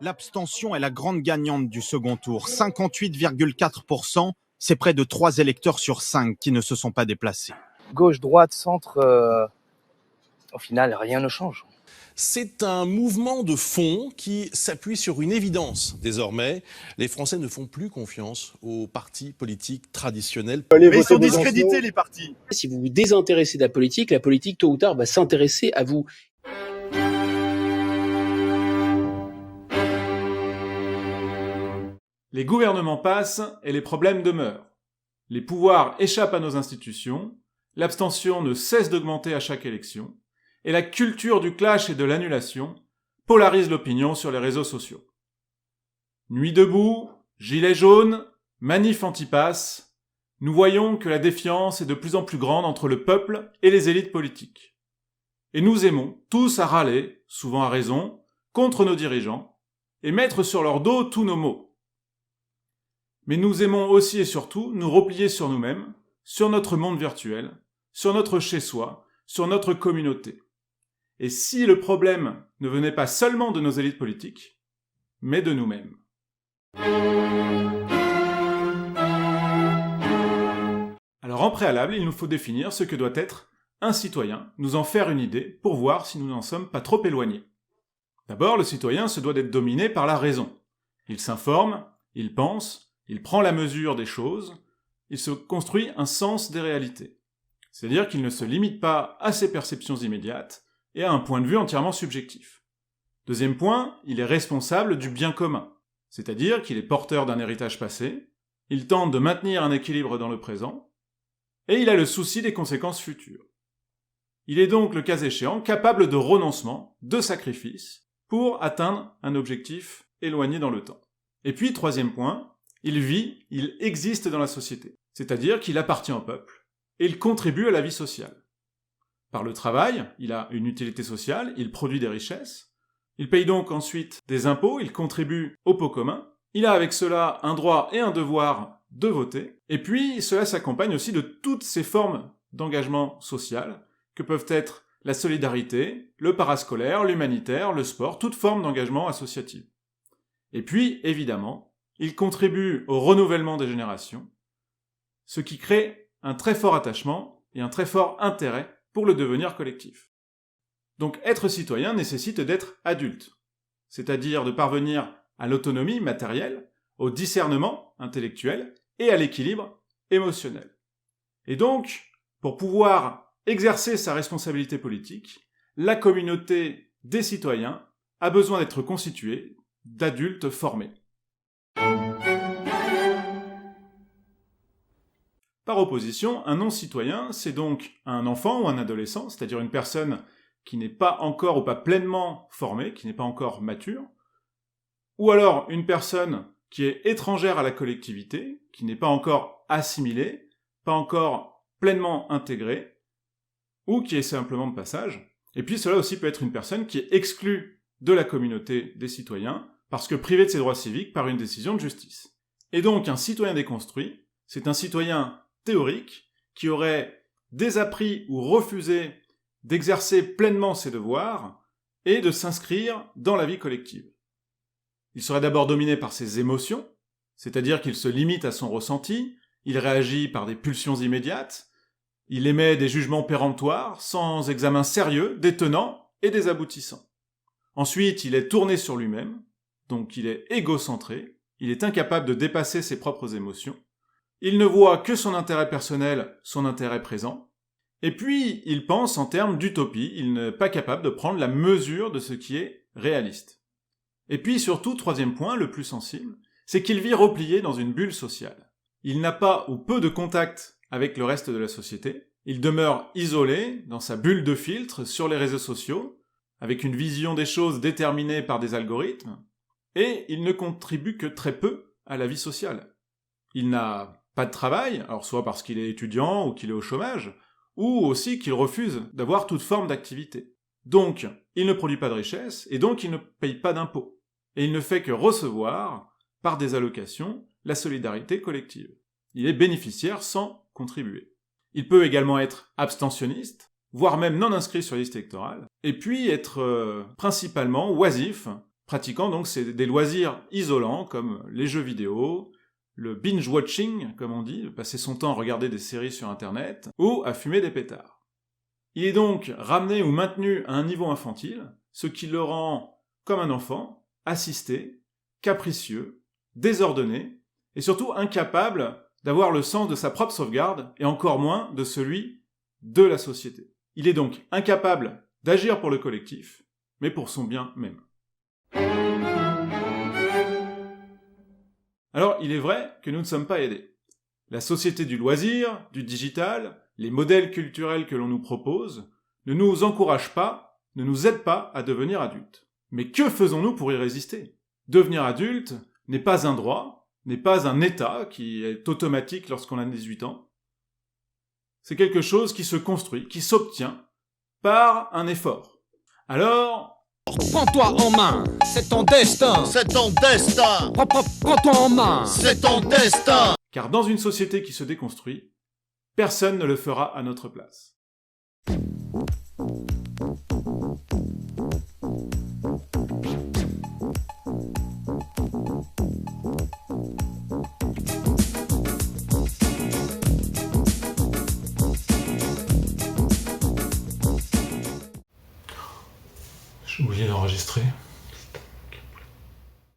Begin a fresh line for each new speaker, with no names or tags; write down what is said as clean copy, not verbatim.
L'abstention est la grande gagnante du second tour. 58,4%, c'est près de 3 électeurs sur 5 qui ne se sont pas déplacés.
Gauche, droite, centre, au final, rien ne change.
C'est un mouvement de fond qui s'appuie sur une évidence. Désormais, les Français ne font plus confiance aux partis politiques traditionnels.
Mais ils sont discrédités, les partis.
Si vous vous désintéressez de la politique, tôt ou tard, va s'intéresser à vous.
Les gouvernements passent et les problèmes demeurent. Les pouvoirs échappent à nos institutions, l'abstention ne cesse d'augmenter à chaque élection, et la culture du clash et de l'annulation polarise l'opinion sur les réseaux sociaux. Nuit debout, gilets jaunes, manif anti-pass, nous voyons que la défiance est de plus en plus grande entre le peuple et les élites politiques. Et nous aimons tous à râler, souvent à raison, contre nos dirigeants, et mettre sur leur dos tous nos maux. Mais nous aimons aussi et surtout nous replier sur nous-mêmes, sur notre monde virtuel, sur notre chez-soi, sur notre communauté. Et si le problème ne venait pas seulement de nos élites politiques, mais de nous-mêmes. Alors en préalable, il nous faut définir ce que doit être un citoyen, nous en faire une idée pour voir si nous n'en sommes pas trop éloignés. D'abord, le citoyen se doit d'être dominé par la raison. Il s'informe, il pense, il prend la mesure des choses, il se construit un sens des réalités. C'est-à-dire qu'il ne se limite pas à ses perceptions immédiates et à un point de vue entièrement subjectif. Deuxième point, il est responsable du bien commun, c'est-à-dire qu'il est porteur d'un héritage passé, il tente de maintenir un équilibre dans le présent, et il a le souci des conséquences futures. Il est donc, le cas échéant, capable de renoncement, de sacrifice, pour atteindre un objectif éloigné dans le temps. Et puis, troisième point, il vit, il existe dans la société, c'est-à-dire qu'il appartient au peuple, et il contribue à la vie sociale. Par le travail, il a une utilité sociale, il produit des richesses, il paye donc ensuite des impôts, il contribue au pot commun, il a avec cela un droit et un devoir de voter, et puis cela s'accompagne aussi de toutes ces formes d'engagement social que peuvent être la solidarité, le parascolaire, l'humanitaire, le sport, toute forme d'engagement associatif. Et puis, évidemment, il contribue au renouvellement des générations, ce qui crée un très fort attachement et un très fort intérêt pour le devenir collectif. Donc être citoyen nécessite d'être adulte, c'est-à-dire de parvenir à l'autonomie matérielle, au discernement intellectuel et à l'équilibre émotionnel. Et donc, pour pouvoir exercer sa responsabilité politique, la communauté des citoyens a besoin d'être constituée d'adultes formés. Par opposition, un non-citoyen, c'est donc un enfant ou un adolescent, c'est-à-dire une personne qui n'est pas encore ou pas pleinement formée, qui n'est pas encore mature, ou alors une personne qui est étrangère à la collectivité, qui n'est pas encore assimilée, pas encore pleinement intégrée, ou qui est simplement de passage. Et puis cela aussi peut être une personne qui est exclue de la communauté des citoyens, parce que privée de ses droits civiques par une décision de justice. Et donc un citoyen déconstruit, c'est un citoyen théorique qui aurait désappris ou refusé d'exercer pleinement ses devoirs et de s'inscrire dans la vie collective. Il serait d'abord dominé par ses émotions, c'est-à-dire qu'il se limite à son ressenti, il réagit par des pulsions immédiates, il émet des jugements péremptoires sans examen sérieux des tenants et des aboutissants. Ensuite, il est tourné sur lui-même, donc il est égocentré, il est incapable de dépasser ses propres émotions, il ne voit que son intérêt personnel, son intérêt présent, et puis il pense en termes d'utopie, il n'est pas capable de prendre la mesure de ce qui est réaliste. Et puis surtout, troisième point, le plus sensible, c'est qu'il vit replié dans une bulle sociale. Il n'a pas ou peu de contact avec le reste de la société, il demeure isolé dans sa bulle de filtre sur les réseaux sociaux, avec une vision des choses déterminée par des algorithmes, et il ne contribue que très peu à la vie sociale. Il n'a pas de travail, alors soit parce qu'il est étudiant ou qu'il est au chômage, ou aussi qu'il refuse d'avoir toute forme d'activité. Donc, il ne produit pas de richesse, et donc il ne paye pas d'impôts. Et il ne fait que recevoir, par des allocations, la solidarité collective. Il est bénéficiaire sans contribuer. Il peut également être abstentionniste, voire même non inscrit sur liste électorale, et puis être principalement oisif, pratiquant donc des loisirs isolants comme les jeux vidéo, le binge-watching, comme on dit, passer son temps à regarder des séries sur Internet, ou à fumer des pétards. Il est donc ramené ou maintenu à un niveau infantile, ce qui le rend comme un enfant, assisté, capricieux, désordonné, et surtout incapable d'avoir le sens de sa propre sauvegarde, et encore moins de celui de la société. Il est donc incapable d'agir pour le collectif, mais pour son bien même. Alors, il est vrai que nous ne sommes pas aidés. La société du loisir, du digital, les modèles culturels que l'on nous propose, ne nous encouragent pas, ne nous aident pas à devenir adultes. Mais que faisons-nous pour y résister ? Devenir adulte n'est pas un droit, n'est pas un état qui est automatique lorsqu'on a 18 ans. C'est quelque chose qui se construit, qui s'obtient par un effort. Alors,
Prends-toi en main, c'est ton destin.
C'est ton destin.
Prends-toi en main.
C'est ton destin.
car dans une société qui se déconstruit, personne ne le fera à notre place.
J'ai oublié d'enregistrer.